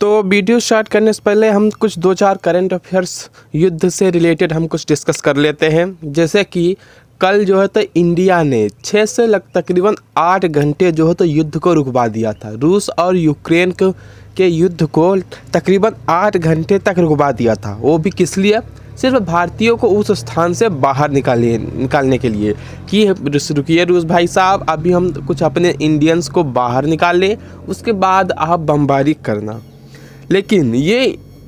तो video start करने से पहले हम कुछ 2-4 करंट अफेयर्स युद्ध से रिलेटेड हम कुछ डिस्कस कर लेते हैं। जैसे कि कल जो है तो इंडिया ने 6 से तकरीबन 8 घंटे जो है तो युद्ध को रुकवा दिया था। रूस और यूक्रेन के युद्ध को तकरीबन 8 घंटे तक रुकवा दिया था। वो भी किस लिए? सिर्फ भारतीयों को उस स्थान से बाहर निकालने के लिए कि रुकिए रूस भाई साहब, अभी हम कुछ अपने इंडियंस को बाहर निकाल लें, उसके बाद आप बमबारी करना। लेकिन ये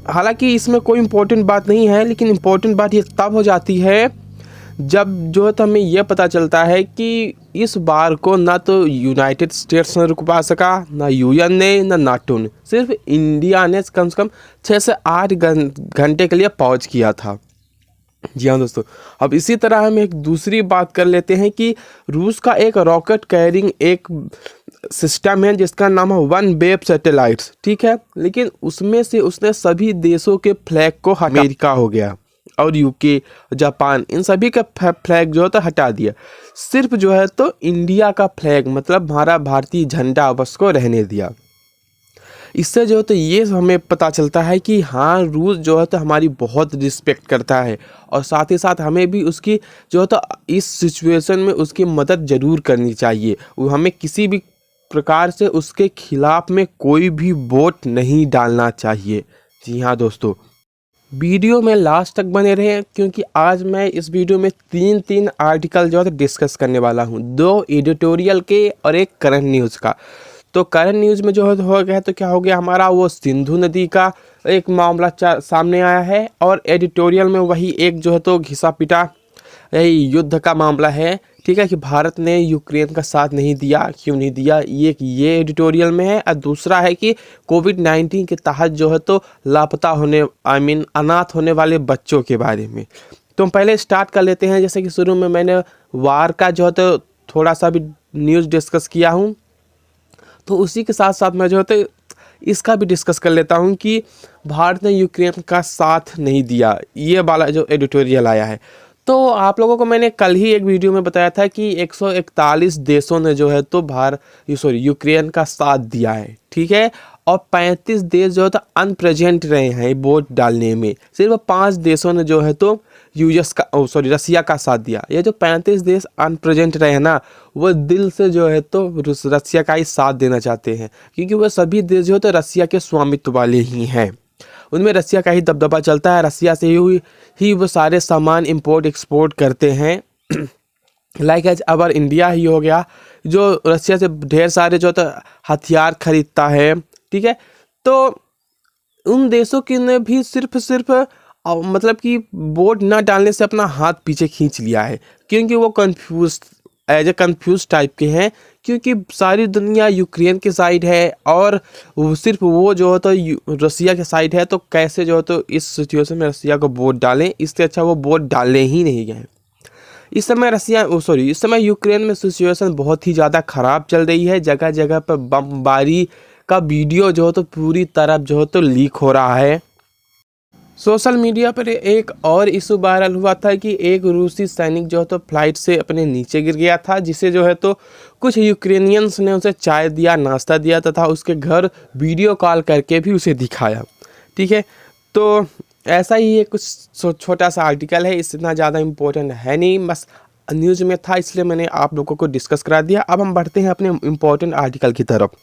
हालांकि इसमें कोई इम्पोर्टेंट बात नहीं है, लेकिन इम्पोर्टेंट बात ये तब हो जाती है जब जो है तो हमें यह पता चलता है कि इस बार को ना तो यूनाइटेड स्टेट्स ने रुकवा सका, ना यूएन ने, ना नाटो ने, सिर्फ इंडिया ने कम से कम 6 से 8 घंटे के लिए पॉज किया था। जी हाँ दोस्तों, अब इसी तरह हम एक दूसरी बात कर लेते हैं कि रूस का एक रॉकेट कैरिंग एक सिस्टम है जिसका नाम है वन वेव सैटेलाइट्स, ठीक है, लेकिन उसमें से उसने सभी देशों के फ्लैग को अमेरिका हो गया और यूके, जापान, इन सभी का फ्लैग जो है तो हटा दिया। सिर्फ जो है तो इंडिया का फ्लैग मतलब हमारा भारतीय झंडा बस को रहने दिया। इससे जो है तो ये हमें पता चलता है कि हाँ, रूस जो है तो हमारी बहुत रिस्पेक्ट करता है और साथ ही साथ हमें भी उसकी जो है तो इस सिचुएशन में उसकी मदद ज़रूर करनी चाहिए। हमें किसी भी प्रकार से उसके खिलाफ में कोई भी वोट नहीं डालना चाहिए। जी हाँ दोस्तों, वीडियो में लास्ट तक बने रहे क्योंकि आज मैं इस वीडियो में 3 आर्टिकल जो है डिस्कस करने वाला हूँ, 2 एडिटोरियल के और एक करंट न्यूज़ का। तो करंट न्यूज़ में जो है हो गया तो क्या हो गया, हमारा वो सिंधु नदी का एक मामला सामने आया है और एडिटोरियल में वही एक जो है तो घिसा पिटा यही युद्ध का मामला है, ठीक है, कि भारत ने यूक्रेन का साथ नहीं दिया, क्यों नहीं दिया, ये एडिटोरियल में है। और दूसरा है कि कोविड-19 के तहत जो है तो लापता होने अनाथ होने वाले बच्चों के बारे में। तो हम पहले स्टार्ट कर लेते हैं। जैसे कि शुरू में मैंने वार का जो है तो थोड़ा सा भी न्यूज़ डिस्कस किया हूँ, तो उसी के साथ साथ मैं जो है तो इसका भी डिस्कस कर लेता हूँ कि भारत ने यूक्रेन का साथ नहीं दिया, ये वाला जो एडिटोरियल आया है। तो आप लोगों को मैंने कल ही एक वीडियो में बताया था कि 141 देशों ने जो है तो यूक्रेन का साथ दिया है, ठीक है, और 35 देश जो है तो अनप्रेजेंट रहे हैं वोट डालने में। सिर्फ 5 देशों ने जो है तो रसिया का साथ दिया। ये जो 35 देश अनप्रेजेंट रहे ना, वो दिल से जो है तो रसिया का ही साथ देना चाहते हैं, क्योंकि वह सभी देश जो है तो रसिया के स्वामित्व वाले ही हैं, उनमें रसिया का ही दबदबा चलता है, रसिया से ही वो सारे सामान इंपोर्ट एक्सपोर्ट करते हैं। लाइक एज अवर इंडिया ही हो गया जो रसिया से ढेर सारे जो तो हथियार खरीदता है, ठीक है। तो उन देशों के ने भी सिर्फ मतलब कि वोट न डालने से अपना हाथ पीछे खींच लिया है, क्योंकि वो कंफ्यूज टाइप के हैं, क्योंकि सारी दुनिया यूक्रेन के साइड है और सिर्फ वो जो है तो रसिया के साइड है। तो कैसे जो है तो इस सिचुएशन में रसिया को वोट डालें, इससे अच्छा वो वोट डालने ही नहीं गए। इस समय यूक्रेन में सिचुएशन बहुत ही ज़्यादा ख़राब चल रही है। जगह जगह पर बमबारी का वीडियो जो है तो पूरी तरह जो है तो लीक हो रहा है। सोशल मीडिया पर एक और इशू वायरल हुआ था कि एक रूसी सैनिक जो है तो फ्लाइट से अपने नीचे गिर गया था, जिसे जो है तो कुछ यूक्रेनियंस ने उसे चाय दिया, नाश्ता दिया तथा उसके घर वीडियो कॉल करके भी उसे दिखाया, ठीक है। तो ऐसा ही एक कुछ छोटा सा आर्टिकल है, इतना ज़्यादा इम्पोर्टेंट है नहीं, बस न्यूज़ में था इसलिए मैंने आप लोगों को डिस्कस करा दिया। अब हम बढ़ते हैं अपने इम्पोर्टेंट आर्टिकल की तरफ।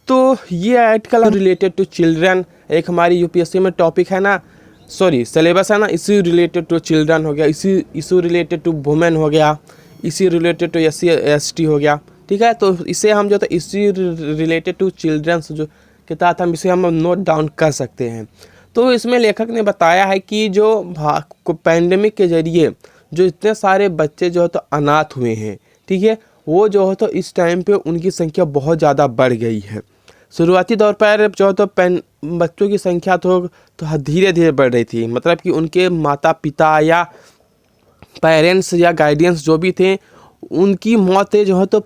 तो ये आर्टिकल रिलेटेड टू चिल्ड्रन, एक हमारी यूपीएससी में टॉपिक है ना, सिलेबस है ना, इसी रिलेटेड टू चिल्ड्रन हो गया, इसी रिलेटेड टू वुमेन हो गया, इसी रिलेटेड टू SC/ST हो गया, ठीक है। तो इसे हम जो तो इसी रिलेटेड टू चिल्ड्रंस जो के तहत हम इसे हम नोट डाउन कर सकते हैं। तो इसमें लेखक ने बताया है कि जो पैंडेमिक के जरिए जो इतने सारे बच्चे जो है तो अनाथ हुए हैं, ठीक है, वो जो है तो इस टाइम पे उनकी संख्या बहुत ज़्यादा बढ़ गई है। शुरुआती दौर पर जो तो बच्चों की संख्या तो धीरे धीरे बढ़ रही थी, मतलब कि उनके माता पिता या पेरेंट्स या गाइडेंस जो भी थे, उनकी मौतें जो है तो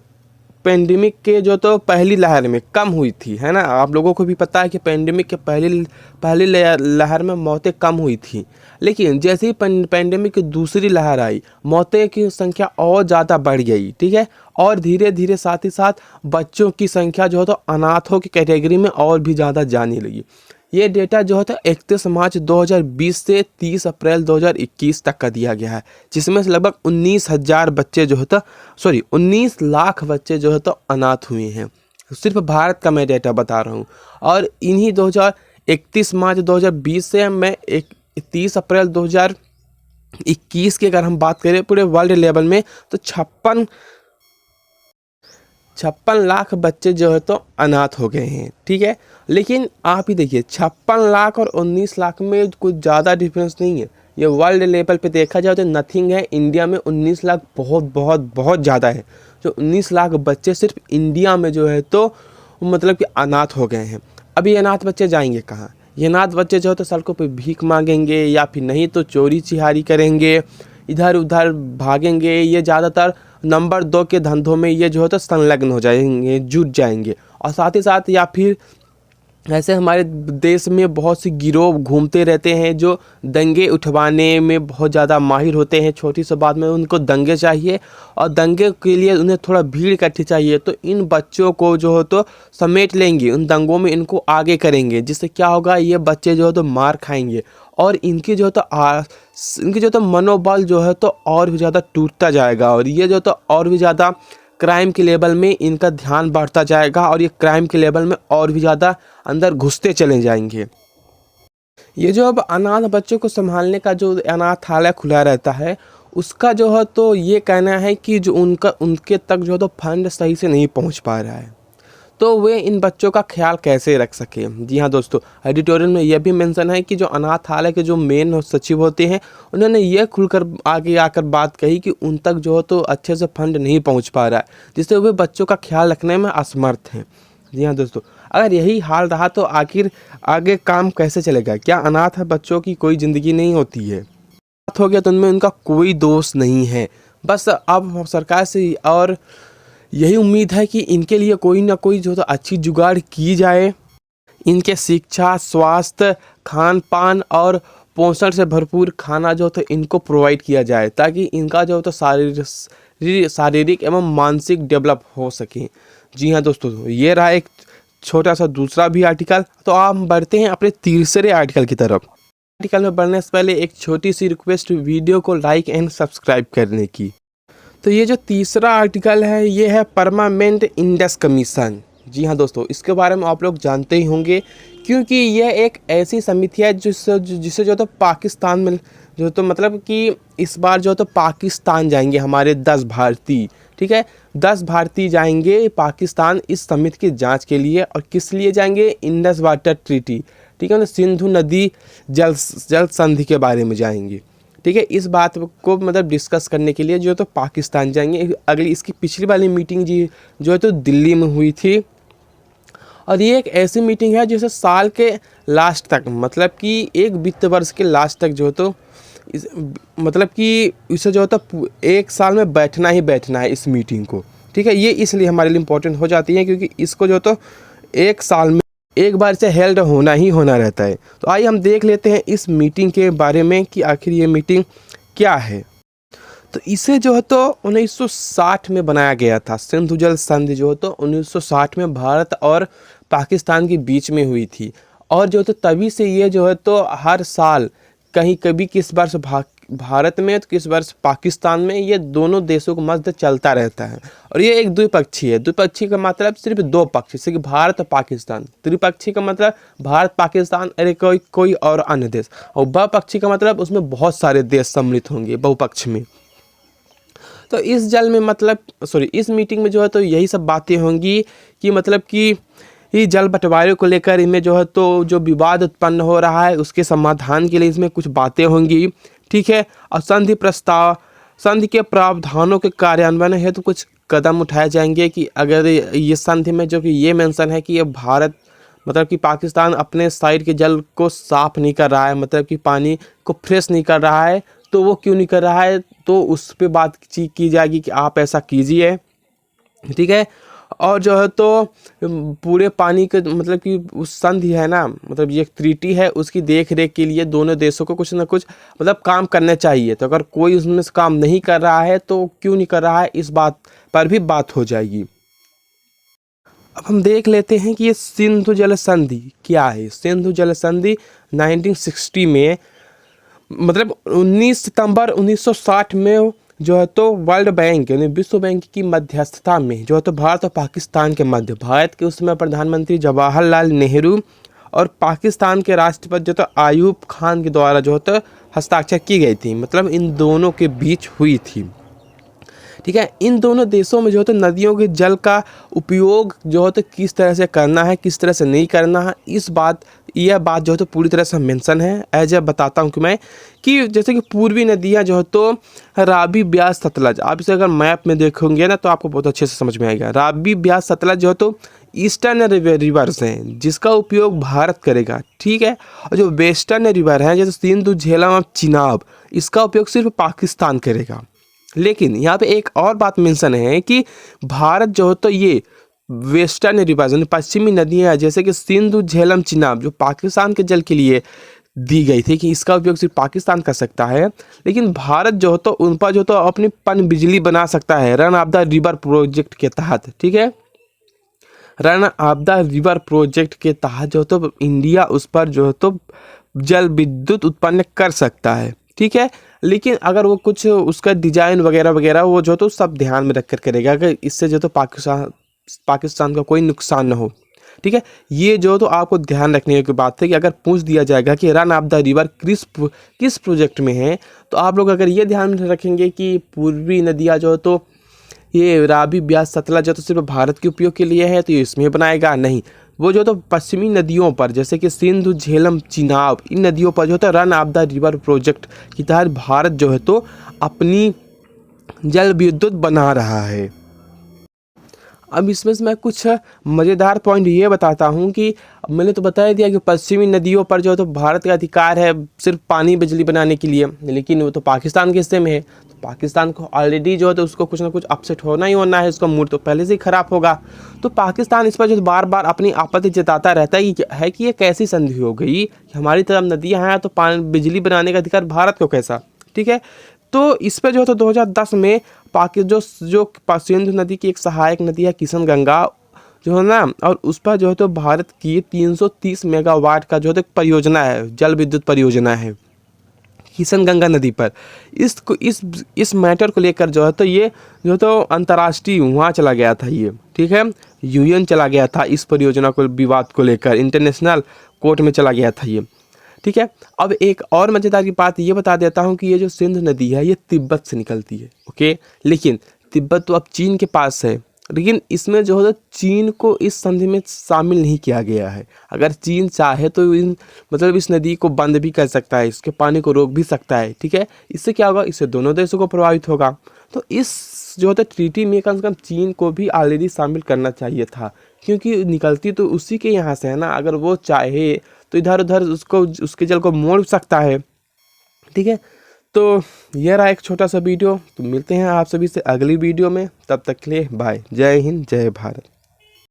पेंडेमिक के जो तो पहली लहर में कम हुई थी, है ना। आप लोगों को भी पता है कि पेंडेमिक के पहली लहर में मौतें कम हुई थी, लेकिन जैसे ही पेंडेमिक की दूसरी लहर आई, मौतें की संख्या और ज़्यादा बढ़ गई, ठीक है। और धीरे धीरे साथ ही साथ बच्चों की संख्या जो है तो अनाथों की कैटेगरी में और भी ज़्यादा जाने लगी। ये डेटा जो है तो 31 मार्च 2020 से 30 अप्रैल 2021 तक का दिया गया है, जिसमें से लगभग 19,000 बच्चे जो है तो 19 लाख बच्चे जो है तो अनाथ हुए हैं। सिर्फ भारत का मैं डेटा बता रहा हूँ। और इन्हीं 31 मार्च 2020 से मैं 30 अप्रैल 2021 की अगर हम बात करें पूरे वर्ल्ड लेवल में, तो 56 लाख बच्चे जो है तो अनाथ हो गए हैं, ठीक है। लेकिन आप ही देखिए, 56 लाख और 19 लाख में कुछ ज़्यादा डिफरेंस नहीं है। ये वर्ल्ड लेवल पे देखा जाए तो नथिंग है। इंडिया में 19 लाख बहुत बहुत बहुत ज़्यादा है। जो 19 लाख बच्चे सिर्फ इंडिया में जो है तो मतलब कि अनाथ हो गए हैं। अभी अनाथ बच्चे जाएंगे कहाँ? ये अनाथ बच्चे जो है तो सड़कों पे भीख मांगेंगे, या फिर नहीं तो चोरी चिहारी करेंगे, इधर उधर भागेंगे। ये ज़्यादातर नंबर 2 के धंधों में ये जो है तो संलग्न हो जाएंगे, जुट जाएंगे। और साथ ही साथ या फिर ऐसे हमारे देश में बहुत सी गिरोह घूमते रहते हैं जो दंगे उठवाने में बहुत ज़्यादा माहिर होते हैं। छोटी सी बात में उनको दंगे चाहिए, और दंगे के लिए उन्हें थोड़ा भीड़ इकट्ठी चाहिए, तो इन बच्चों को जो है तो समेट लेंगे, उन दंगों में इनको आगे करेंगे, जिससे क्या होगा, ये बच्चे जो है तो मार खाएंगे, और इनकी जो तो मनोबल जो है तो और भी ज़्यादा टूटता जाएगा, और ये जो तो और भी ज़्यादा क्राइम के लेवल में इनका ध्यान बढ़ता जाएगा, और ये क्राइम के लेवल में और भी ज़्यादा अंदर घुसते चले जाएंगे। ये जो अब अनाथ बच्चों को संभालने का जो अनाथालय खुला रहता है, उसका जो है तो ये कहना है कि जो उनके तक जो है तो फंड सही से नहीं पहुंच पा रहा है, तो वे इन बच्चों का ख्याल कैसे रख सके। जी हाँ दोस्तों, एडिटोरियल में यह भी मेंशन है कि जो अनाथालय के जो मेन सचिव होते हैं, उन्होंने ये खुलकर आगे आकर बात कही कि उन तक जो है तो अच्छे से फंड नहीं पहुंच पा रहा है, जिससे वे बच्चों का ख्याल रखने में असमर्थ हैं। जी हाँ दोस्तों, अगर यही हाल रहा तो आखिर आगे काम कैसे चलेगा? क्या अनाथ बच्चों की कोई ज़िंदगी नहीं होती है? अनाथ हो गया तो उनमें उनका कोई दोष नहीं है। बस अब सरकार से और यही उम्मीद है कि इनके लिए कोई ना कोई जो तो अच्छी जुगाड़ की जाए, इनके शिक्षा, स्वास्थ्य, खान पान और पोषण से भरपूर खाना जो तो इनको प्रोवाइड किया जाए, ताकि इनका जो तो शारीरिक एवं मानसिक डेवलप हो सके। जी हाँ दोस्तों, ये रहा एक छोटा सा दूसरा भी आर्टिकल। तो आप बढ़ते हैं अपने तीसरे आर्टिकल की तरफ। आर्टिकल में बढ़ने से पहले एक छोटी सी रिक्वेस्ट, वीडियो को लाइक एंड सब्सक्राइब करने की। तो ये जो तीसरा आर्टिकल है, ये है परमानेंट इंडेक्स कमीशन। जी हाँ दोस्तों, इसके बारे में आप लोग जानते ही होंगे, क्योंकि यह एक ऐसी समिति है जिसे जो तो पाकिस्तान में जो तो मतलब कि इस बार जो तो पाकिस्तान जाएंगे हमारे 10 भारतीय, ठीक है। 10 भारतीय जाएंगे पाकिस्तान इस समिति की जांच के लिए। और किस लिए जाएंगे? इंडस वाटर ट्रीटी, ठीक है ना, सिंधु नदी जल संधि के बारे में जाएंगे, ठीक है। इस बात को मतलब डिस्कस करने के लिए जो तो पाकिस्तान जाएंगे। अगली इसकी पिछली वाली मीटिंग जी जो है तो दिल्ली में हुई थी, और ये एक ऐसी मीटिंग है जिसे साल के लास्ट तक, मतलब कि एक वित्त वर्ष के लास्ट तक जो है तो मतलब कि इसे जो है तो एक साल में बैठना ही बैठना है इस मीटिंग को, ठीक है। ये इसलिए हमारे लिए इम्पोर्टेंट हो जाती है क्योंकि इसको जो तो एक साल में एक बार से हेल्ड होना ही होना रहता है। तो आइए हम देख लेते हैं इस मीटिंग के बारे में कि आखिर ये मीटिंग क्या है। तो इसे जो है तो 1960 में बनाया गया था। सिंधु जल संधि जो है तो 1960 में भारत और पाकिस्तान के बीच में हुई थी, और जो तो तभी से ये जो है तो हर साल कहीं कभी किस वर्ष भारत में तो किस वर्ष पाकिस्तान में, ये दोनों देशों को मध्य चलता रहता है। और ये एक द्विपक्षीय है। द्विपक्षीय का मतलब सिर्फ दो पक्ष, जैसे कि भारत और पाकिस्तान। त्रिपक्षीय का मतलब भारत पाकिस्तान अरे कोई और अन्य देश। और बहुपक्षीय का मतलब उसमें बहुत सारे देश सम्मिलित होंगे बहुपक्ष में। तो इस जल में मतलब इस मीटिंग में जो है तो यही सब बातें होंगी कि मतलब कि ये जल बंटवारे को लेकर इनमें जो है तो जो विवाद उत्पन्न हो रहा है उसके समाधान के लिए इसमें कुछ बातें होंगी, ठीक है। और संधि के प्रावधानों के कार्यान्वयन हेतु तो कुछ कदम उठाए जाएंगे कि अगर ये संधि में जो कि ये मेंशन है कि ये भारत मतलब कि पाकिस्तान अपने साइड के जल को साफ नहीं कर रहा है, मतलब कि पानी को फ्रेश नहीं कर रहा है, तो वो क्यों नहीं कर रहा है, तो उस पर बातचीत की जाएगी कि आप ऐसा कीजिए, ठीक है। और जो है तो पूरे पानी के मतलब कि उस संधि है ना, मतलब ये एक ट्रीटी है, उसकी देख रेख के लिए दोनों देशों को कुछ ना कुछ मतलब काम करने चाहिए। तो अगर कोई उसमें से काम नहीं कर रहा है तो क्यों नहीं कर रहा है, इस बात पर भी बात हो जाएगी। अब हम देख लेते हैं कि ये सिंधु जल संधि क्या है। सिंधु जल संधि 1960 में मतलब 19 सितंबर 1960 में जो है तो वर्ल्ड बैंक यानी विश्व बैंक की मध्यस्थता में जो है तो भारत और पाकिस्तान के मध्य, भारत के उसमें प्रधानमंत्री जवाहरलाल नेहरू और पाकिस्तान के राष्ट्रपति जो तो आयूब खान के द्वारा जो है तो हस्ताक्षर की गई थी, मतलब इन दोनों के बीच हुई थी। ठीक है, इन दोनों देशों में जो है तो नदियों के जल का उपयोग जो है तो किस तरह से करना है, किस तरह से नहीं करना है, यह बात जो है तो पूरी तरह से मेंशन है। एज ए बताता हूँ कि मैं कि जैसे कि पूर्वी नदियाँ जो है तो रावी, ब्यास, सतलज, आप इसे अगर मैप में देखोगे ना तो आपको बहुत अच्छे से समझ में आएगा। रावी, ब्यास, सतलज जो है तो ईस्टर्न रिवर्स हैं जिसका उपयोग भारत करेगा। ठीक है, और जो वेस्टर्न रिवर हैं जैसे सिंधु, झेलम और चिनाब, इसका उपयोग सिर्फ पाकिस्तान करेगा। लेकिन यहाँ पे एक और बात मेंशन है कि भारत जो है तो ये वेस्टर्न रिवर यानी पश्चिमी नदियाँ जैसे कि सिंधु, झेलम, चिनाब जो पाकिस्तान के जल के लिए दी गई थी कि इसका उपयोग सिर्फ पाकिस्तान कर सकता है, लेकिन भारत जो है तो उन पर जो तो अपनी पन बिजली बना सकता है run of the river project के तहत। ठीक है, run of the river project के तहत जो तो इंडिया उस पर जो है तो जल विद्युत उत्पन्न कर सकता है। ठीक है, लेकिन अगर वो कुछ उसका डिजाइन वगैरह वगैरह वो जो तो सब ध्यान में रखकर करेगा कि इससे जो तो पाकिस्तान का कोई नुकसान ना हो। ठीक है, ये जो तो आपको ध्यान रखने की बात है कि अगर पूछ दिया जाएगा कि रन ऑफ द रिवर किस प्रोजेक्ट में है, तो आप लोग अगर ये ध्यान में रखेंगे कि पूर्वी नदियाँ जो तो ये रावी, ब्यास, सतलज जो तो सिर्फ भारत के उपयोग के लिए है तो ये इसमें बनाएगा नहीं। वो जो तो पश्चिमी नदियों पर जैसे कि सिंधु, झेलम, चिनाब, इन नदियों पर जो है run of the river project के तहत भारत जो है तो अपनी जल विद्युत बना रहा है। अब इसमें से मैं कुछ मज़ेदार पॉइंट ये बताता हूँ कि मैंने तो बता दिया कि पश्चिमी नदियों पर जो है तो भारत का अधिकार है सिर्फ पानी बिजली बनाने के लिए, लेकिन वो तो पाकिस्तान के हिस्से में है। तो पाकिस्तान को ऑलरेडी जो है तो उसको कुछ ना कुछ अपसेट होना ही होना है, उसका मूड तो पहले से ही खराब होगा। तो पाकिस्तान इस पर जो बार बार अपनी आपत्ति जताता रहता है कि ये कैसी संधि हो गई कि हमारी तरफ नदियाँ हैं तो पानी बिजली बनाने का अधिकार भारत को कैसा। ठीक है, तो इस पर जो है तो 2010 में जो सिंधु नदी की एक सहायक नदी है किशन गंगा जो है ना, और उस पर जो है तो भारत की 330 मेगावाट का जो है तो परियोजना है, जल विद्युत परियोजना है किशन गंगा नदी पर। इस मैटर को लेकर जो है तो ये जो तो अंतर्राष्ट्रीय वहाँ चला गया था ये। ठीक है, यूएन चला गया था इस परियोजना को विवाद को लेकर, इंटरनेशनल कोर्ट में चला गया था ये। ठीक है, अब एक और मज़ेदार की बात ये बता देता हूँ कि ये जो सिंधु नदी है ये तिब्बत से निकलती है। ओके, लेकिन तिब्बत तो अब चीन के पास है, लेकिन इसमें जो है चीन को इस संधि में शामिल नहीं किया गया है। अगर चीन चाहे तो मतलब इस नदी को बंद भी कर सकता है, इसके पानी को रोक भी सकता है। ठीक है, इससे क्या होगा, इससे दोनों देशों को प्रभावित होगा। तो इस जो है ट्रीटी में कम से कम चीन को भी ऑलरेडी शामिल करना चाहिए था, क्योंकि निकलती तो उसी के यहाँ से है ना। अगर वो चाहे तो इधर उधर उसके जल को मोड़ सकता है। ठीक है, तो यह रहा एक छोटा सा वीडियो। तो मिलते हैं आप सभी से अगली वीडियो में, तब तक के लिए बाय। जय हिंद, जय भारत।